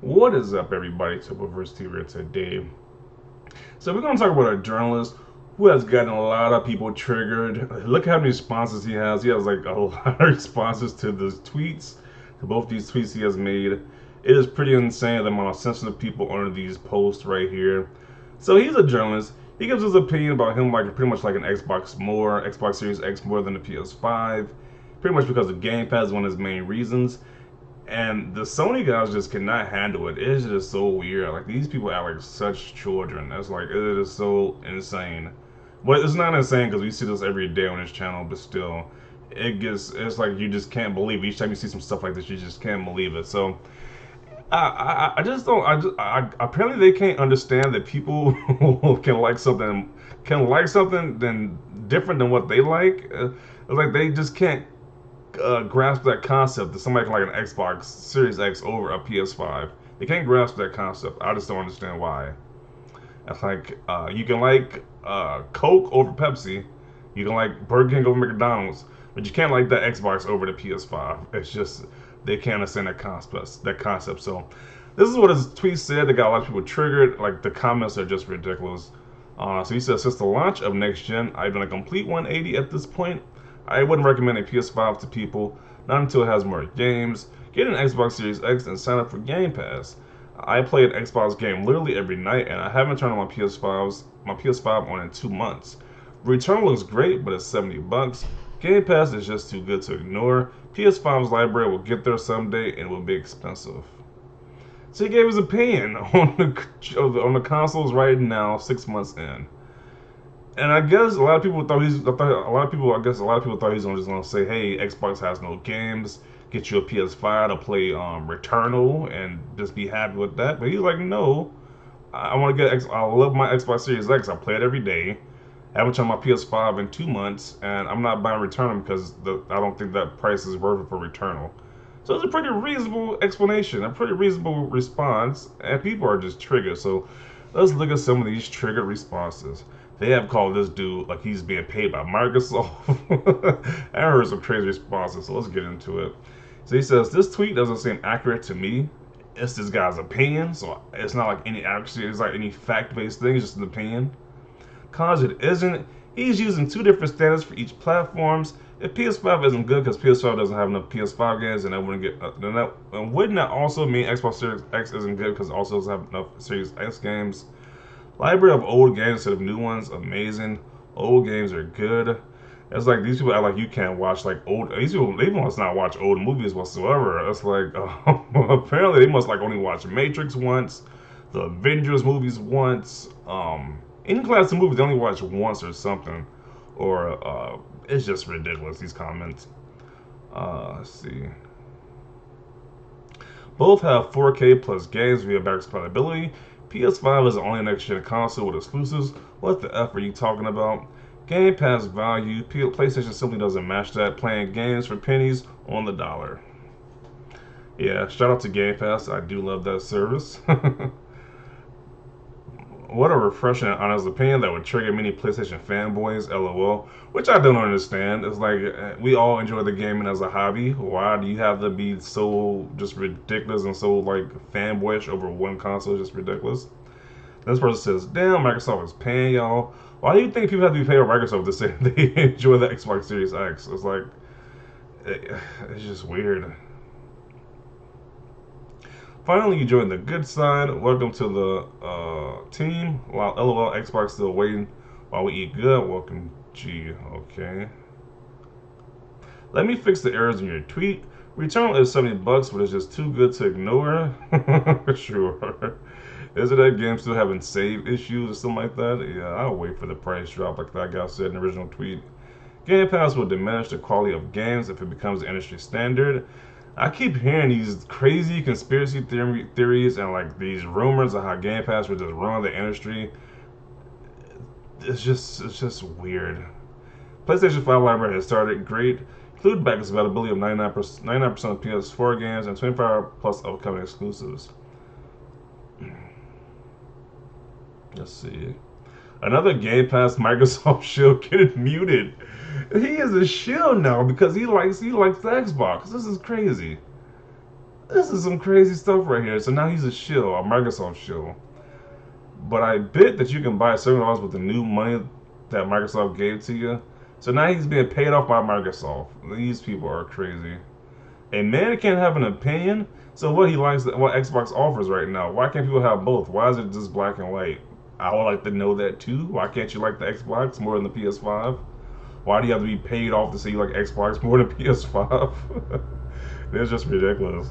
What is up, everybody? Hypocrisy here today. So we're gonna talk about a journalist who has gotten a lot of people triggered. Look how many responses he has. He has like a lot of responses to the tweets, to both these tweets he has made. It is pretty insane the amount of sensitive people under these posts right here. So he's a journalist. He gives his opinion about him like pretty much like an Xbox Series X more than the PS5. Pretty much because the Game Pass is one of his main reasons. And the Sony guys just cannot handle it. It's just so weird. Like these people act like such children. That's like it is so insane. But it's not insane because we see this every day on this channel. But still, it's like you just can't believe it. Each time you see some stuff like this, you just can't believe it. So I just don't. Apparently they can't understand that people can like something then different than what they like. It's like they just can't grasp that concept that somebody can like an Xbox Series X over a PS5. They can't grasp that concept. I just don't understand why. It's like you can like Coke over Pepsi, you can like Burger King over McDonald's, but you can't like that Xbox over the PS5. It's just they can't understand that concept. That concept. So this is what his tweet said. They got a lot of people triggered. Like the comments are just ridiculous. So he says, since the launch of next gen, I've done a complete 180 at this point. I wouldn't recommend a PS5 to people, not until it has more games. Get an Xbox Series X and sign up for Game Pass. I play an Xbox game literally every night, and I haven't turned on my PS5 on in 2 months. Return looks great, but it's $70. Game Pass is just too good to ignore. PS5's library will get there someday, and it will be expensive. So he gave his opinion on the consoles right now, 6 months in. And I guess a lot of people thought a lot of people thought he's just gonna say, hey, Xbox has no games, get you a PS5 to play Returnal and just be happy with that. But he's like, no, I want to I love my Xbox Series X. I play it every day. I haven't turned my PS5 in 2 months, and I'm not buying Returnal because I don't think that price is worth it for Returnal. So it's a pretty reasonable explanation, a pretty reasonable response, and people are just triggered. So let's look at some of these triggered responses. They have called this dude like he's being paid by Microsoft. I heard some crazy responses, so let's get into it. So he says, this tweet doesn't seem accurate to me. It's this guy's opinion, so it's not like any accuracy, it's like any fact-based thing, it's just an opinion. Cause it isn't. He's using two different standards for each platforms. If PS5 isn't good because PS5 doesn't have enough PS5 games, then that wouldn't get. Wouldn't that also mean Xbox Series X isn't good because it also doesn't have enough Series X games? Library of old games instead of new ones, amazing. Old games are good. It's like these people act like you can't watch like old. These people they must not watch old movies whatsoever. It's like apparently they must like only watch Matrix once, the Avengers movies once. Any class of movies they only watch once or something, or it's just ridiculous. These comments. Let's see. Both have 4K plus games via backwards compatibility. PS5 is the only next-gen console with exclusives. What the F are you talking about? Game Pass value. PlayStation simply doesn't match that. Playing games for pennies on the dollar. Yeah, shout out to Game Pass. I do love that service. What a refreshing and honest opinion that would trigger many PlayStation fanboys, lol. Which I don't understand. It's like we all enjoy the gaming as a hobby. Why do you have to be so just ridiculous and so like fanboyish over one console? It's just ridiculous. This person says, damn, Microsoft is paying y'all. Why do you think people have to be paid by Microsoft to say they enjoy the Xbox Series X? It's like, it's just weird. Finally, you joined the good side. Welcome to the team. While LOL Xbox still waiting while we eat good. Welcome, G. Okay. Let me fix the errors in your tweet. Return is $70, but it's just too good to ignore. Sure. Is it that game still having save issues or something like that? Yeah, I'll wait for the price drop like that guy said in the original tweet. Game Pass will diminish the quality of games if it becomes the industry standard. I keep hearing these crazy conspiracy theories and like these rumors of how Game Pass would just ruin the industry. It's just weird. PlayStation 5 library has started great. Include backwards compatibility of 99% of PS4 games and 25 plus upcoming exclusives. Let's see. Another Game Pass Microsoft shill getting muted. He is a shill now because he likes the Xbox. This is crazy. This is some crazy stuff right here. So now he's a shill, a Microsoft shill. But I bet that you can buy $7 with the new money that Microsoft gave to you. So now he's being paid off by Microsoft. These people are crazy. A man can't have an opinion. So what he likes, what Xbox offers right now. Why can't people have both? Why is it just black and white? I would like to know that too. Why can't you like the Xbox more than the PS5? Why do you have to be paid off to say you like Xbox more than PS5? It's just ridiculous.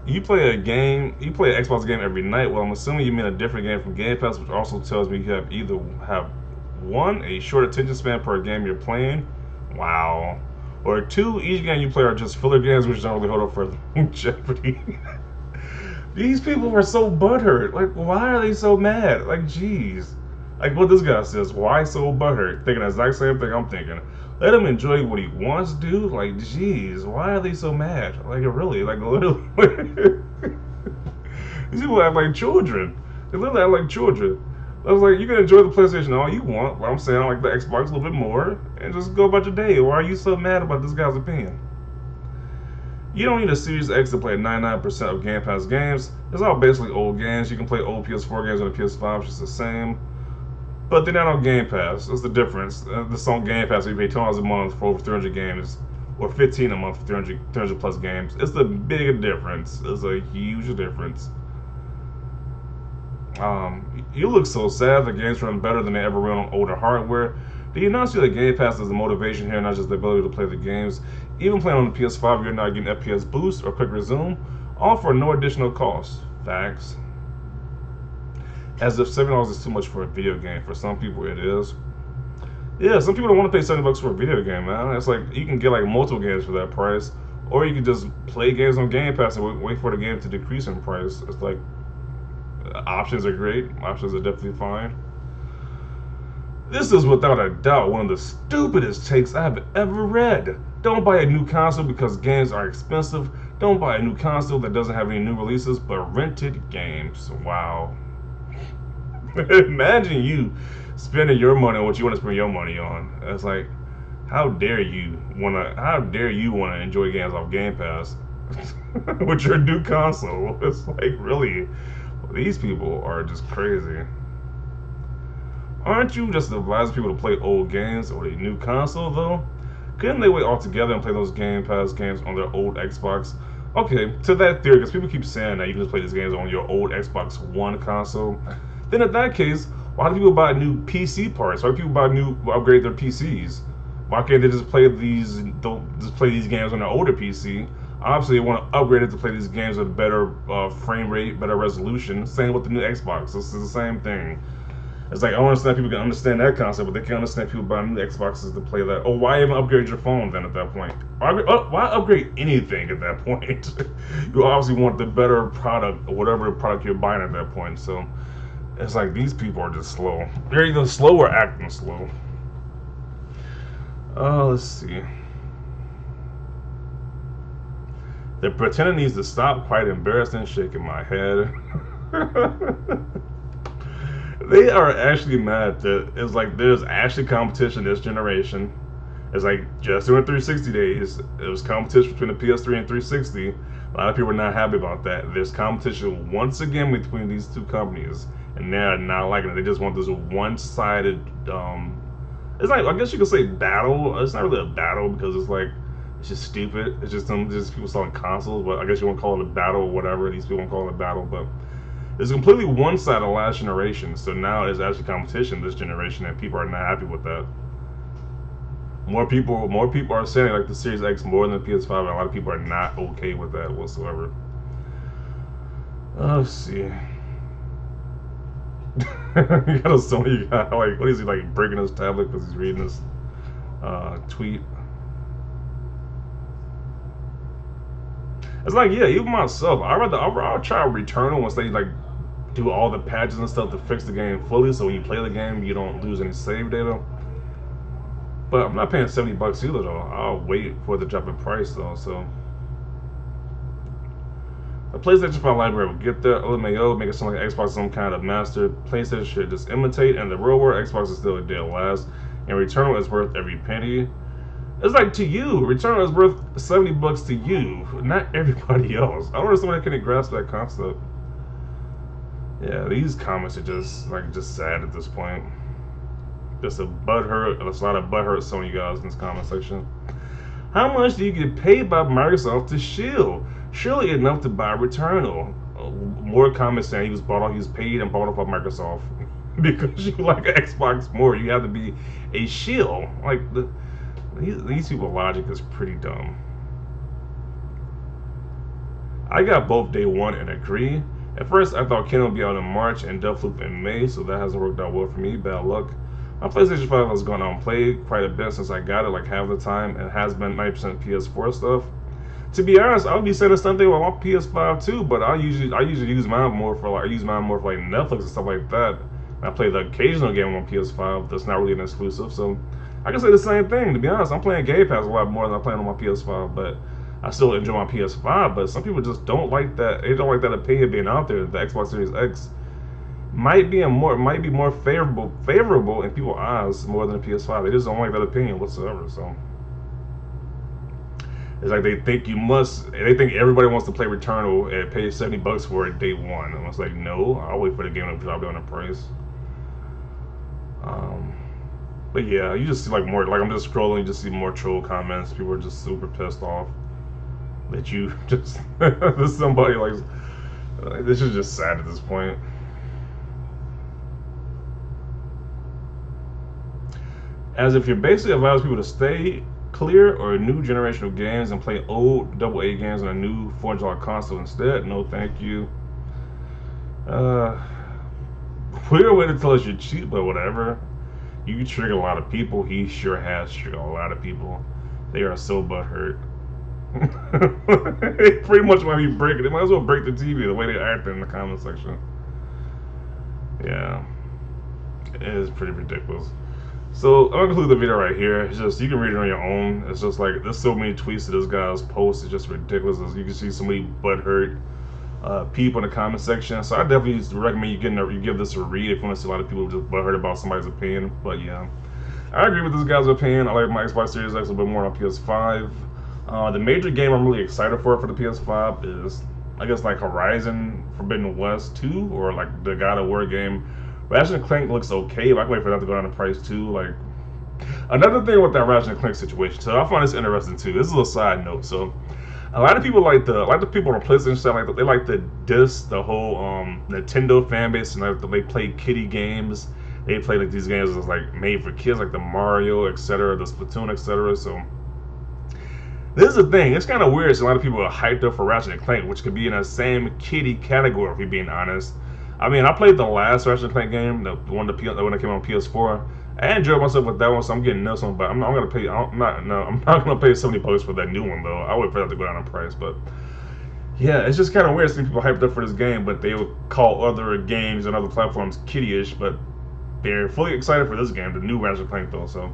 You play a game, you play an Xbox game every night. Well, I'm assuming you mean a different game from Game Pass, which also tells me you have either have one, a short attention span per game you're playing, wow, or two, each game you play are just filler games which don't really hold up for longevity. These people are so butthurt. Like, why are they so mad? Like, jeez. Like what this guy says, why so butthurt? Thinking the exact same thing I'm thinking. Let him enjoy what he wants to do. Like, jeez, why are they so mad? Like, really, like literally. These people act like children. They literally act like children. I was like, you can enjoy the PlayStation all you want, but I'm saying I like the Xbox a little bit more, and just go about your day. Why are you so mad about this guy's opinion? You don't need a Series X to play 99% of Game Pass games. It's all basically old games. You can play old PS4 games on the PS5, it's just the same. But they're not on Game Pass. That's the difference. This on Game Pass, you pay $10 a month for over 300 games, or $15 a month for 300 plus games. It's the big difference. It's a huge difference. You look so sad that games run better than they ever run on older hardware. Do you not see that Game Pass is the motivation here, not just the ability to play the games? Even playing on the PS5, you're not getting FPS boost or quick resume, all for no additional cost. Facts. As if $7 is too much for a video game. For some people, it is. Yeah, some people don't want to pay $70 for a video game, man. It's like you can get like multiple games for that price, or you can just play games on Game Pass and wait for the game to decrease in price. It's like options are great. Options are definitely fine. This is without a doubt one of the stupidest takes I've ever read. Don't buy a new console because games are expensive. Don't buy a new console that doesn't have any new releases but rented games. Wow. Imagine you spending your money on what you want to spend your money on. It's like, how dare you wanna enjoy games off Game Pass with your new console? It's like, really, these people are just crazy. Aren't you just advising people to play old games or a new console though? Couldn't they wait altogether and play those Game Pass games on their old Xbox? Okay, to that theory, because people keep saying that you can just play these games on your old Xbox One console. Then in that case, why do people buy new PC parts? Why do people upgrade their PCs? Why can't they just play these games on their older PC? Obviously, they want to upgrade it to play these games with better frame rate, better resolution. Same with the new Xbox. This is the same thing. It's like, I don't understand people can understand that concept, but they can't understand people buying new Xboxes to play that. Oh, why even upgrade your phone then at that point? Why upgrade anything at that point? You obviously want the better product, or whatever product you're buying at that point. So it's like these people are just slow. They're either slow or acting slow. Let's see. The pretending needs to stop. Quite embarrassing. Shaking my head. They are actually mad that it's like there's actually competition this generation. It's like just doing 360 days. It was competition between the PS3 and 360. A lot of people are not happy about that. There's competition once again between these two companies, and they're not liking it. They just want this one-sided. It's like, I guess you could say battle. It's not really a battle because it's like it's just stupid. It's just people selling consoles, but I guess you won't call it a battle or whatever. These people won't call it a battle, but it's completely one-sided last generation. So now it's actually competition this generation, and people are not happy with that. More people are saying like the Series X more than the PS5, and a lot of people are not okay with that whatsoever. Let's see. You got a Sony guy, like, what is he, like, breaking his tablet because he's reading this tweet? It's like, yeah, even myself, I'll try to return it once they like do all the patches and stuff to fix the game fully, so when you play the game, you don't lose any save data. But I'm not paying $70 either though. I'll wait for the drop in price though. So the PlayStation 5 library will get there. LMAO make it sound like Xbox is some kind of master. PlayStation should just imitate, and the real world Xbox is still a dead last. And Returnal is worth every penny. It's like to you, Returnal is worth $70 to you, not everybody else. I don't know somebody can grasp that concept. Yeah, these comments are just sad at this point. Just a butthurt, there's a lot of butthurt some of you guys in this comment section. How much do you get paid by Microsoft to shill? Surely enough to buy Returnal. More comments saying he was paid and bought off by Microsoft because you like Xbox more. You have to be a shill. Like these people's logic is pretty dumb. I got both day one and agree. At first, I thought Ken would be out in March and Deathloop in May, so that hasn't worked out well for me. Bad luck. My PlayStation 5 has gone unplayed quite a bit since I got it, like half the time, and has been 90% PS4 stuff. To be honest, I would be saying the same thing with my PS5 too, but I usually use mine more for like Netflix and stuff like that. And I play the occasional game on PS5 that's not really an exclusive, so I can say the same thing. To be honest, I'm playing Game Pass a lot more than I'm playing on my PS5, but I still enjoy my PS5. But some people just don't like that. They don't like that opinion being out there. The Xbox Series X might be more favorable in people's eyes more than the PS5. They just don't like that opinion whatsoever. So it's like they think everybody wants to play Returnal and pay $70 for it day one. And I was like, no, I'll wait for the game to drop down in price. But yeah, you just see like I'm just scrolling, you just see more troll comments. People are just super pissed off that you just that somebody like this is just sad at this point. As if you're basically advising people to stay clear or a new generation of games and play old AA games on a new $400 console instead. No, thank you. Weird way to tell us you're cheap, but whatever. You trigger a lot of people. He sure has triggered a lot of people. They are so butthurt. Pretty much might be breaking. They might as well break the TV the way they act in the comment section. Yeah, it is pretty ridiculous. So I'm gonna conclude the video right here. It's just you can read it on your own. It's just like there's so many tweets to this guy's post. It's just ridiculous. As you can see, so many butthurt people in the comment section. So I definitely recommend you give this a read if you want to see a lot of people just butthurt about somebody's opinion. But yeah, I agree with this guy's opinion. I like my Xbox Series X a little bit more on PS5. The major game I'm really excited for the PS5 is, I guess, like Horizon Forbidden West 2 or like the God of War game. Ratchet & Clank looks okay, but I can wait for that to go down in price too. Like another thing with that Ratchet & Clank situation, so I find this interesting too. This is a side note. So a lot of people like the people on the PlayStation side, they like to diss the whole Nintendo fan base, and they play kiddie games. They play like these games that's like made for kids, like the Mario, etc., the Splatoon, etc. So this is the thing. It's kind of weird. So a lot of people are hyped up for Ratchet & Clank, which could be in the same kiddie category, if you're being honest. I mean, I played the last Ratchet & Clank game, the one that came on PS4. I enjoyed myself with that one, so I'm getting this one. But I'm not gonna pay $70 for that new one though. I would for that to go down in price. But yeah, it's just kind of weird seeing people hyped up for this game, but they would call other games and other platforms kiddie-ish. But they're fully excited for this game, the new Ratchet & Clank though. So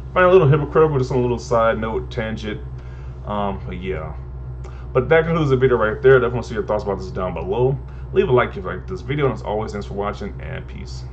I find it a little hypocritical, just on a little side note tangent. But yeah. But that concludes the video right there. Definitely see your thoughts about this down below. Leave a like if you like this video, and as always, thanks for watching, and peace.